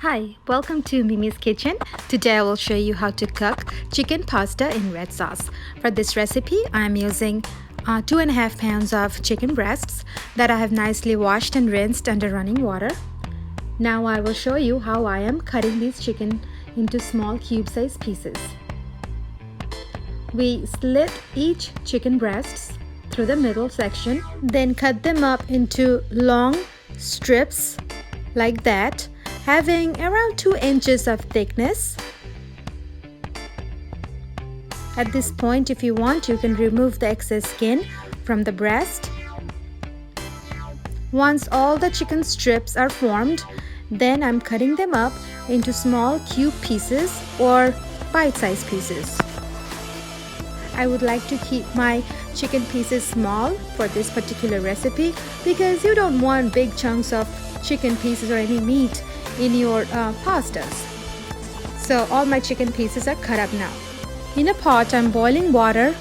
Hi, welcome to Mimi's Kitchen. Today I will show you how to cook chicken pasta in red sauce. For this recipe, I am using 2.5 pounds of chicken breasts that I have nicely washed and rinsed under running water. Now I will show you how I am cutting these chicken into small cube-sized pieces. We split each chicken breasts through the middle section, then cut them up into long strips like that, having around 2 inches of thickness. At this point, if you want, you can remove the excess skin from the breast. Once all the chicken strips are formed, then I'm cutting them up into small cube pieces or bite-sized pieces. I would like to keep my chicken pieces small for this particular recipe because you don't want big chunks of chicken pieces or any meat in your pastas. So all my chicken pieces are cut up now. In a pot, I'm boiling water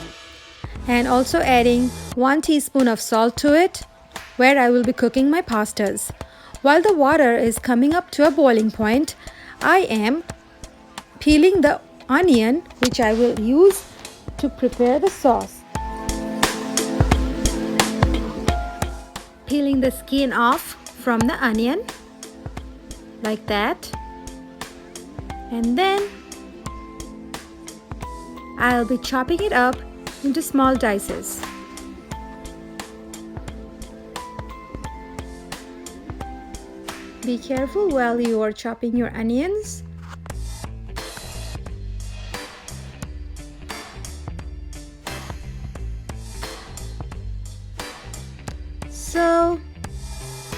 and also adding 1 teaspoon of salt to it, where I will be cooking my pastas. While the water is coming up to a boiling point, I am peeling the onion, which I will use to prepare the sauce. Peeling the skin off from the onion like that, and then I'll be chopping it up into small dices. Be careful while you are chopping your onions. So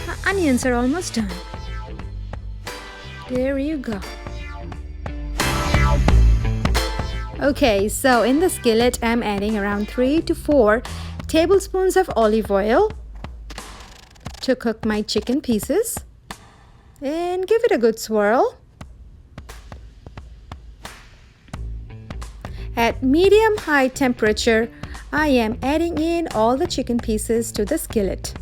the onions are almost done. There you go. Okay, so in the skillet, I'm adding around 3 to 4 tablespoons of olive oil to cook my chicken pieces and give it a good swirl. At medium-high temperature, I am adding in all the chicken pieces to the skillet.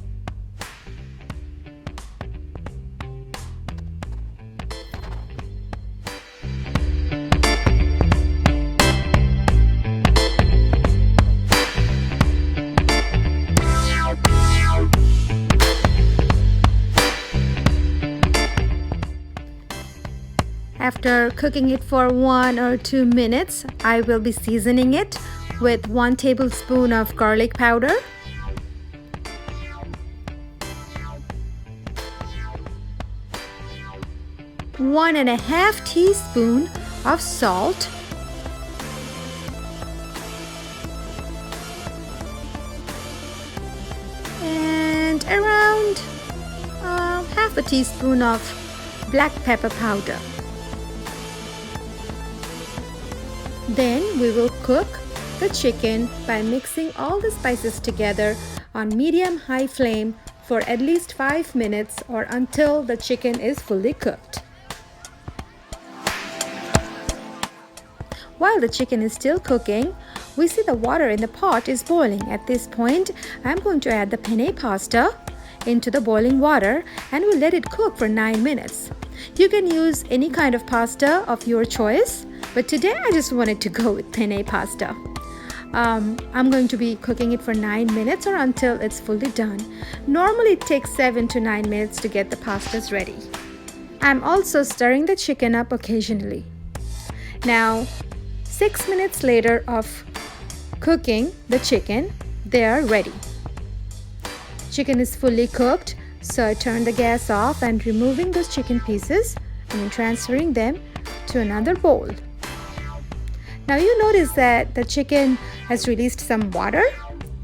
After cooking it for 1 or 2 minutes, I will be seasoning it with 1 tablespoon of garlic powder, 1.5 teaspoon of salt, and around half a teaspoon of black pepper powder. Then we will cook the chicken by mixing all the spices together on medium-high flame for at least 5 minutes or until the chicken is fully cooked. While the chicken is still cooking, we see the water in the pot is boiling. At this point, I'm going to add the penne pasta into the boiling water and we'll let it cook for 9 minutes. You can use any kind of pasta of your choice, but today I just wanted to go with penne pasta. I'm going to be cooking it for 9 minutes or until it's fully done. Normally it takes 7 to 9 minutes to get the pastas ready. I'm also stirring the chicken up occasionally. Now, 6 minutes later of cooking the chicken, they are ready. Chicken is fully cooked, so I turn the gas off and removing those chicken pieces and transferring them to another bowl. Now you notice that the chicken has released some water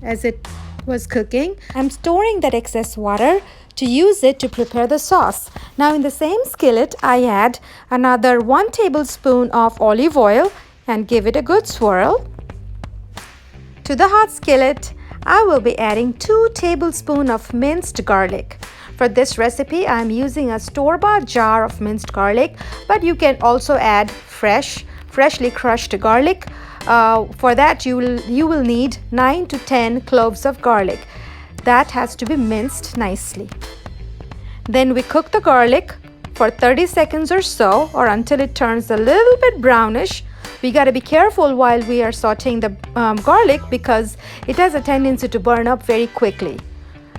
as it was cooking. I'm storing that excess water to use it to prepare the sauce. Now in the same skillet, I add another 1 tablespoon of olive oil and give it a good swirl. To the hot skillet, I will be adding 2 tablespoons of minced garlic. For this recipe, I am using a store-bought jar of minced garlic, but you can also add freshly crushed garlic. For that, you will need 9 to 10 cloves of garlic. That has to be minced nicely. Then we cook the garlic for 30 seconds or so, or until it turns a little bit brownish. We got to be careful while we are sauteing the garlic because it has a tendency to burn up very quickly.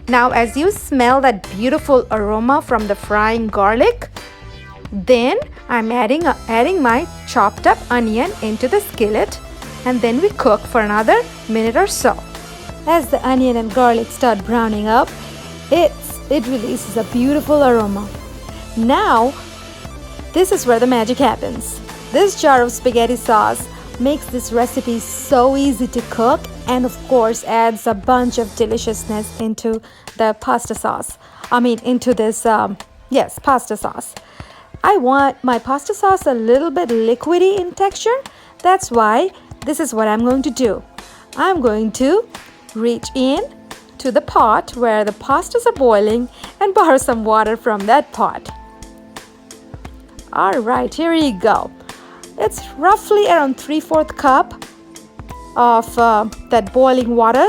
Now, as you smell that beautiful aroma from the frying garlic, then I'm adding my chopped up onion into the skillet, and then we cook for another minute or so. As the onion and garlic start browning up, it releases a beautiful aroma. Now, this is where the magic happens. This jar of spaghetti sauce makes this recipe so easy to cook, and of course adds a bunch of deliciousness into the pasta sauce. Into this, pasta sauce. I want my pasta sauce a little bit liquidy in texture. That's why this is what I'm going to do. I'm going to reach in to the pot where the pastas are boiling and borrow some water from that pot. All right, here you go. It's roughly around 3/4 cup of that boiling water.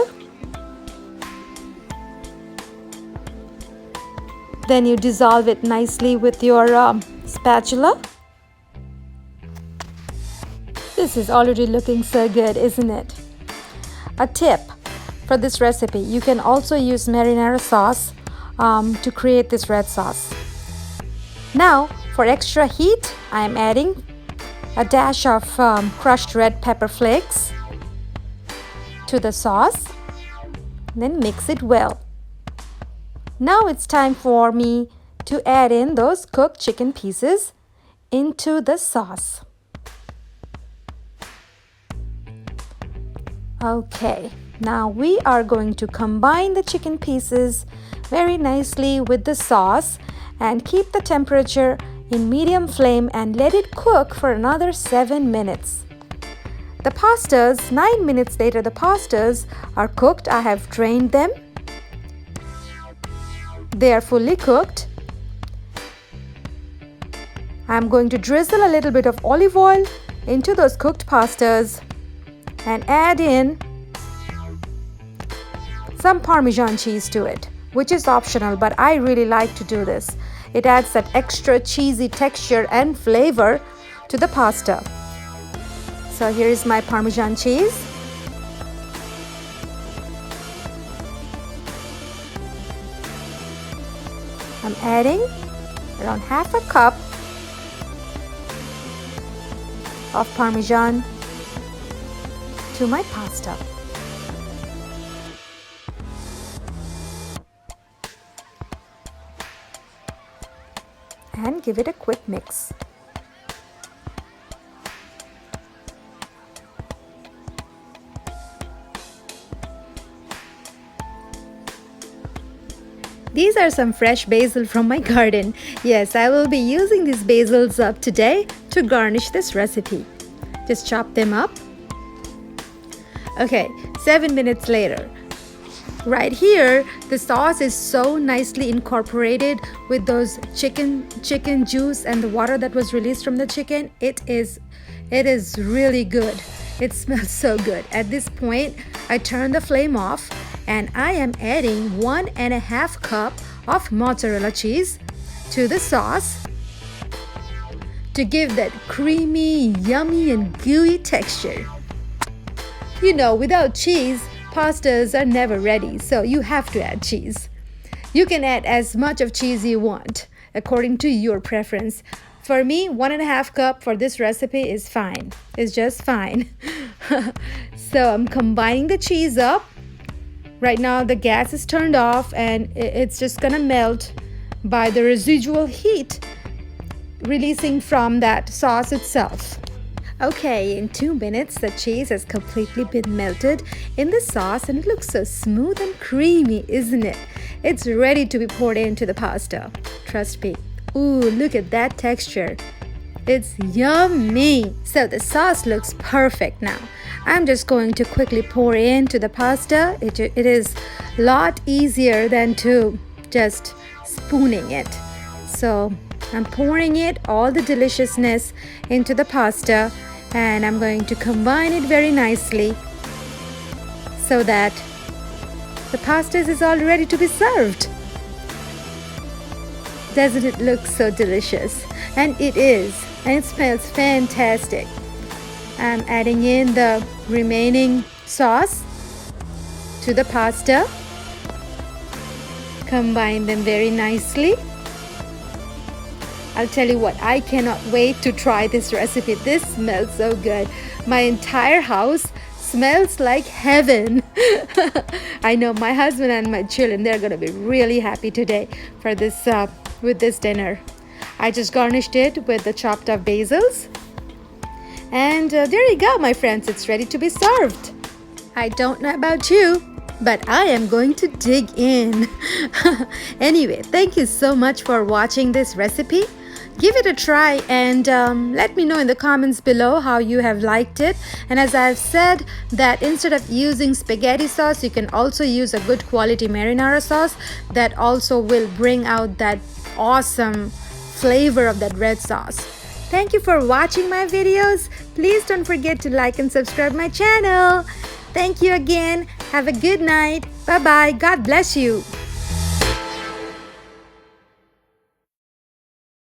Then you dissolve it nicely with your spatula. This is already looking so good, isn't it? A tip for this recipe, you can also use marinara sauce to create this red sauce. Now, for extra heat, I am adding a dash of crushed red pepper flakes to the sauce. Then mix it well. Now it's time for me to add in those cooked chicken pieces into the sauce. Okay, now we are going to combine the chicken pieces very nicely with the sauce and keep the temperature in medium flame and let it cook for another 7 minutes. The pastas, 9 minutes later, the pastas are cooked. I have drained them. They are fully cooked. I'm going to drizzle a little bit of olive oil into those cooked pastas and add in some Parmesan cheese to it, which is optional, but I really like to do this. It adds that extra cheesy texture and flavor to the pasta. So here is my Parmesan cheese. I'm adding around 1/2 cup of Parmesan to my pasta. And give it a quick mix. These are some fresh basil from my garden. Yes, I will be using these basils up today to garnish this recipe. Just chop them up. Okay, 7 minutes later. Right here, the sauce is so nicely incorporated with those chicken juice and the water that was released from the chicken. It is really good. It smells so good. At this point, I turn the flame off and I am adding 1.5 cup of mozzarella cheese to the sauce to give that creamy, yummy, and gooey texture. You know, without cheese, pastas are never ready, so you have to add cheese. You can add as much of cheese you want, according to your preference. For me, 1.5 cup for this recipe is fine. It's just fine. So I'm combining the cheese up. Right now the gas is turned off and it's just gonna melt by the residual heat releasing from that sauce itself. Okay, in 2 minutes the cheese has completely been melted in the sauce and it looks so smooth and creamy, isn't it? It's ready to be poured into the pasta. Trust me. Ooh, look at that texture. It's yummy. So the sauce looks perfect now. I'm just going to quickly pour into the pasta. It is a lot easier than to just spooning it. So I'm pouring it, all the deliciousness into the pasta, and I'm going to combine it very nicely so that the pasta is all ready to be served. Doesn't it look so delicious? And it is, and it smells fantastic. I'm adding in the remaining sauce to the pasta. Combine them very nicely. I'll tell you what, I cannot wait to try this recipe. This smells so good. My entire house smells like heaven. I know my husband and my children, they're gonna be really happy today for this with this dinner. I just garnished it with the chopped up basils. And there you go, my friends, it's ready to be served. I don't know about you, but I am going to dig in. Anyway, thank you so much for watching this recipe. Give it a try and let me know in the comments below how you have liked it. And as I've said, that instead of using spaghetti sauce, you can also use a good quality marinara sauce that also will bring out that awesome flavor of that red sauce. Thank you for watching my videos. Please don't forget to like and subscribe my channel. Thank you again. Have a good night. Bye-bye. God bless you.